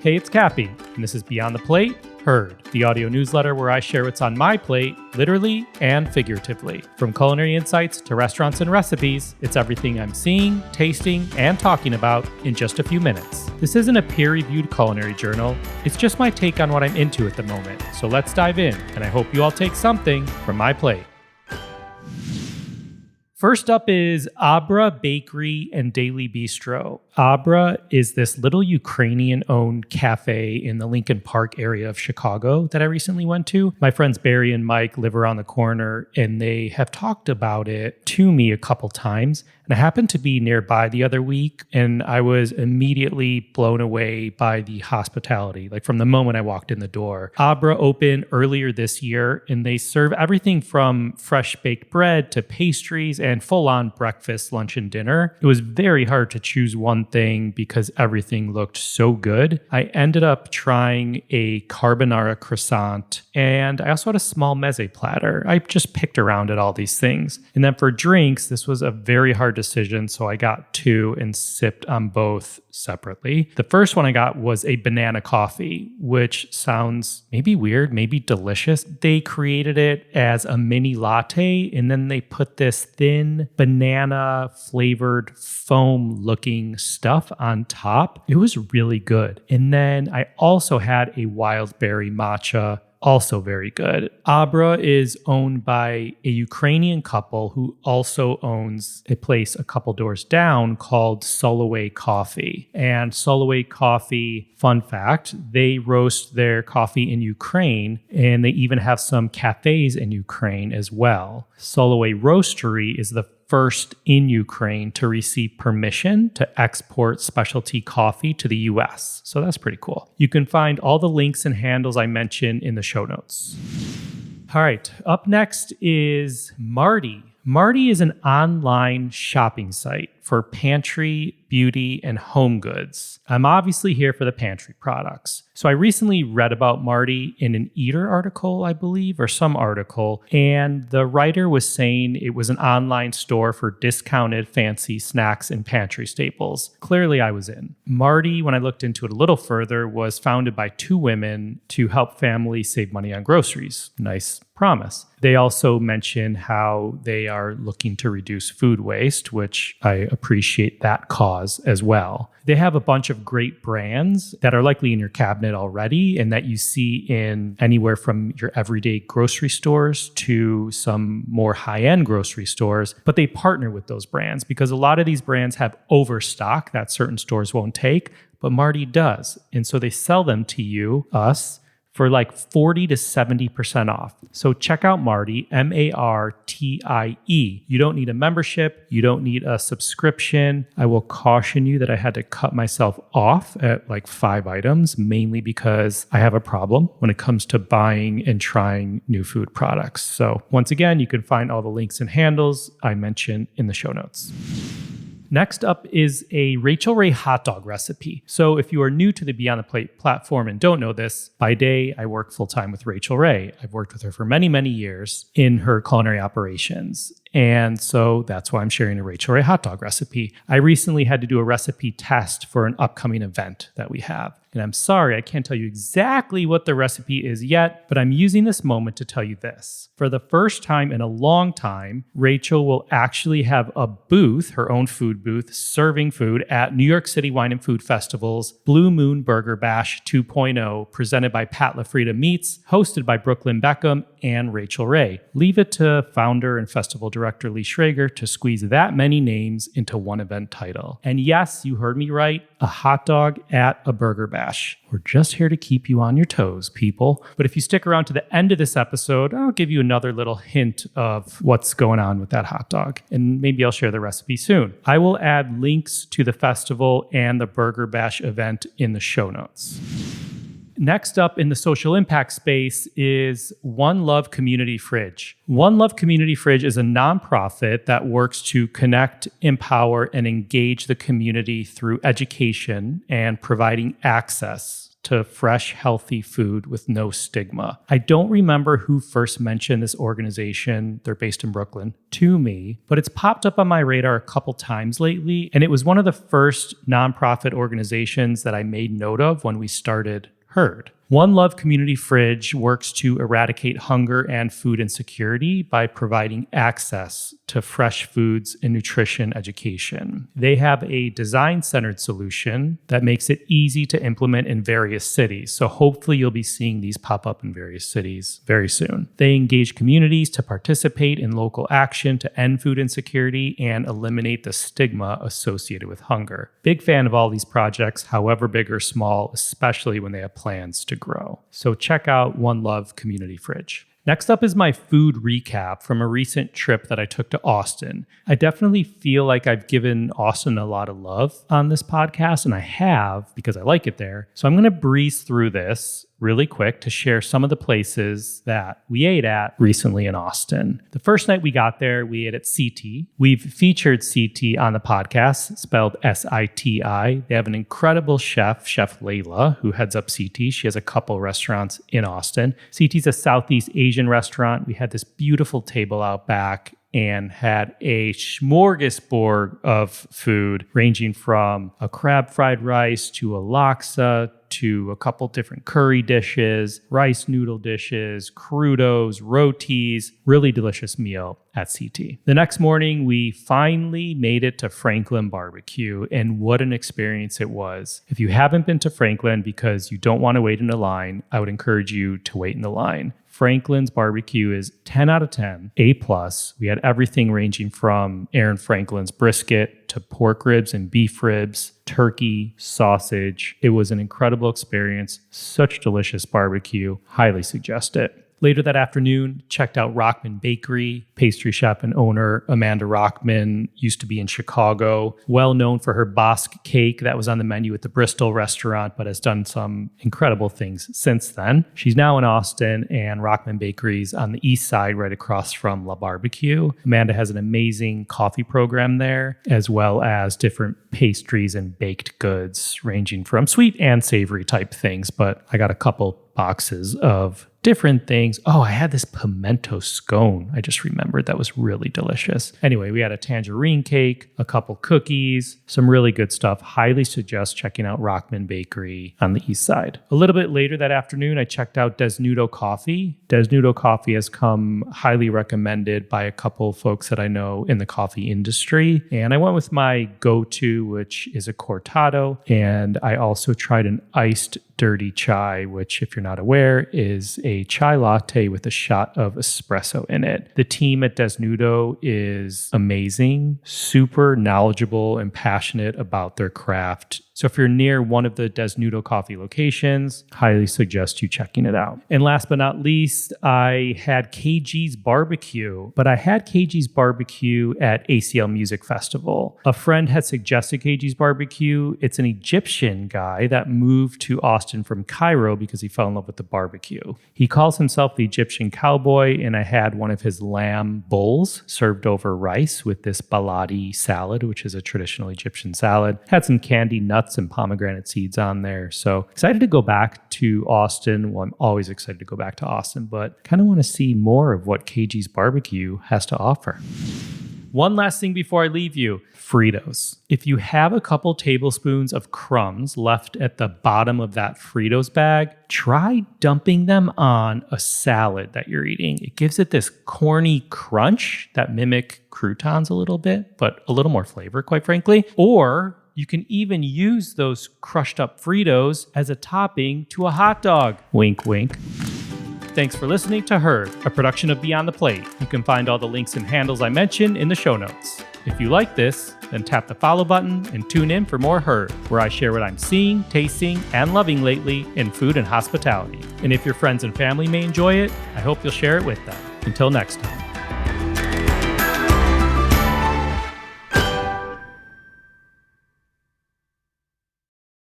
Hey, it's Kappy, and this is Beyond the Plate, Heard, the audio newsletter where I share what's on my plate, literally and figuratively. From culinary insights to restaurants and recipes, it's everything I'm seeing, tasting, and talking about in just a few minutes. This isn't a peer-reviewed culinary journal, it's just my take on what I'm into at the moment. So let's dive in, and I hope you all take something from my plate. First up is Abra Bakery and Daily Bistro. Abra is this little Ukrainian-owned cafe in the Lincoln Park area of Chicago that I recently went to. My friends Barry and Mike live around the corner, and they have talked about it to me a couple times. And I happened to be nearby the other week, and I was immediately blown away by the hospitality, like from the moment I walked in the door. Abra opened earlier this year, and they serve everything from fresh baked bread to pastries and full-on breakfast, lunch, and dinner. It was very hard to choose one thing because everything looked so good. I ended up trying a carbonara croissant, and I also had a small meze platter. I just picked around at all these things. And then for drinks, this was a very hard decision, so I got two and sipped on both separately. The first one I got was a banana coffee, which sounds maybe weird, maybe delicious. They created it as a mini latte, and then they put this thin banana flavored foam looking stuff on top. It was really good. And then I also had a wild berry matcha, also very good. Abra is owned by a Ukrainian couple who also owns a place a couple doors down called Soloway Coffee. And Soloway Coffee, fun fact, they roast their coffee in Ukraine, and they even have some cafes in Ukraine as well. Soloway Roastery is the first in Ukraine to receive permission to export specialty coffee to the US. So that's pretty cool. You can find all the links and handles I mentioned in the show notes. All right, up next is Marty. Marty is an online shopping site for pantry, beauty, and home goods. I'm obviously here for the pantry products. So I recently read about Marty in an Eater article, I believe, or some article, and the writer was saying it was an online store for discounted fancy snacks and pantry staples. Clearly I was in. Marty, when I looked into it a little further, was founded by two women to help families save money on groceries. Nice promise. They also mention how they are looking to reduce food waste, which I appreciate that cause as well. They have a bunch of great brands that are likely in your cabinet already and that you see in anywhere from your everyday grocery stores to some more high-end grocery stores, but they partner with those brands because a lot of these brands have overstock that certain stores won't take, but Marty does. And so they sell them to you, us, for like 40 to 70% off. So check out Marty, M-A-R-T-I-E. You don't need a membership. You don't need a subscription. I will caution you that I had to cut myself off at like 5 items, mainly because I have a problem when it comes to buying and trying new food products. So once again, you can find all the links and handles I mentioned in the show notes. Next up is a Rachael Ray hot dog recipe. So if you are new to the Beyond the Plate platform and don't know this, by day I work full-time with Rachael Ray. I've worked with her for many, many years in her culinary operations. And so that's why I'm sharing a Rachael Ray hot dog recipe. I recently had to do a recipe test for an upcoming event that we have. And I'm sorry, I can't tell you exactly what the recipe is yet, but I'm using this moment to tell you this. For the first time in a long time, Rachael will actually have a booth, her own food booth, serving food at New York City Wine and Food Festival's Blue Moon Burger Bash 2.0, presented by Pat LaFrida Meats, hosted by Brooklyn Beckham and Rachael Ray. Leave it to founder and festival director Lee Schrager to squeeze that many names into one event title. And yes, you heard me right, a hot dog at a burger bash. We're just here to keep you on your toes, people. But if you stick around to the end of this episode, I'll give you another little hint of what's going on with that hot dog. And maybe I'll share the recipe soon. I will add links to the festival and the Burger Bash event in the show notes. Next up in the social impact space is One Love Community Fridge. One Love Community Fridge is a nonprofit that works to connect, empower, and engage the community through education and providing access to fresh, healthy food with no stigma. I don't remember who first mentioned this organization, they're based in Brooklyn, to me, but it's popped up on my radar a couple times lately, and it was one of the first nonprofit organizations that I made note of when we started Herd. One Love Community Fridge works to eradicate hunger and food insecurity by providing access to fresh foods and nutrition education. They have a design-centered solution that makes it easy to implement in various cities. So hopefully you'll be seeing these pop up in various cities very soon. They engage communities to participate in local action to end food insecurity and eliminate the stigma associated with hunger. Big fan of all these projects, however big or small, especially when they have plans to grow. So check out One Love Community Fridge. Next up is my food recap from a recent trip that I took to Austin. I definitely feel like I've given Austin a lot of love on this podcast, and I have because I like it there. So I'm going to breeze through this really quick to share some of the places that we ate at recently in Austin. The first night we got there, we ate at CT. We've featured CT on the podcast, spelled SITI. They have an incredible chef, Chef Layla, who heads up CT. She has a couple restaurants in Austin. CT's a Southeast Asian restaurant. We had this beautiful table out back and had a smorgasbord of food ranging from a crab fried rice to a laksa to a couple different curry dishes, rice noodle dishes, crudos, rotis, really delicious meal at CT. The next morning, we finally made it to Franklin Barbecue, and what an experience it was. If you haven't been to Franklin because you don't want to wait in a line, I would encourage you to wait in the line. Franklin's barbecue is 10 out of 10, A+. We had everything ranging from Aaron Franklin's brisket to pork ribs and beef ribs, turkey, sausage. It was an incredible experience. Such delicious barbecue. Highly suggest it. Later that afternoon, checked out Rockman Bakery. Pastry chef and owner Amanda Rockman used to be in Chicago, well known for her Bosque cake that was on the menu at the Bristol restaurant, but has done some incredible things since then. She's now in Austin, and Rockman Bakery's on the east side, right across from La Barbecue. Amanda has an amazing coffee program there, as well as different pastries and baked goods, ranging from sweet and savory type things, but I got a couple boxes of different things. Oh, I had this pimento scone. I just remembered that was really delicious. Anyway, we had a tangerine cake, a couple cookies, some really good stuff. Highly suggest checking out Rockman Bakery on the east side. A little bit later that afternoon, I checked out Desnudo Coffee. Desnudo Coffee has come highly recommended by a couple folks that I know in the coffee industry. And I went with my go-to, which is a cortado. And I also tried an iced dirty chai, which, if you're not aware, is a chai latte with a shot of espresso in it. The team at Desnudo is amazing, super knowledgeable and passionate about their craft. So if you're near one of the Desnudo coffee locations, highly suggest you checking it out. And last but not least, I had KG's Barbecue, but I had KG's Barbecue at ACL Music Festival. A friend had suggested KG's Barbecue. It's an Egyptian guy that moved to Austin from Cairo because he fell in love with the barbecue. He calls himself the Egyptian Cowboy, and I had one of his lamb bowls served over rice with this baladi salad, which is a traditional Egyptian salad. Had some candy nuts and pomegranate seeds on there. So excited to go back to Austin. Well, I'm always excited to go back to Austin, but kind of want to see more of what KG's Barbecue has to offer. One last thing before I leave you, Fritos. If you have a couple tablespoons of crumbs left at the bottom of that Fritos bag, try dumping them on a salad that you're eating. It gives it this corny crunch that mimic croutons a little bit, but a little more flavor, quite frankly. Or you can even use those crushed up Fritos as a topping to a hot dog. Wink, wink. Thanks for listening to Herd, a production of Beyond the Plate. You can find all the links and handles I mentioned in the show notes. If you like this, then tap the follow button and tune in for more Herd, where I share what I'm seeing, tasting, and loving lately in food and hospitality. And if your friends and family may enjoy it, I hope you'll share it with them. Until next time.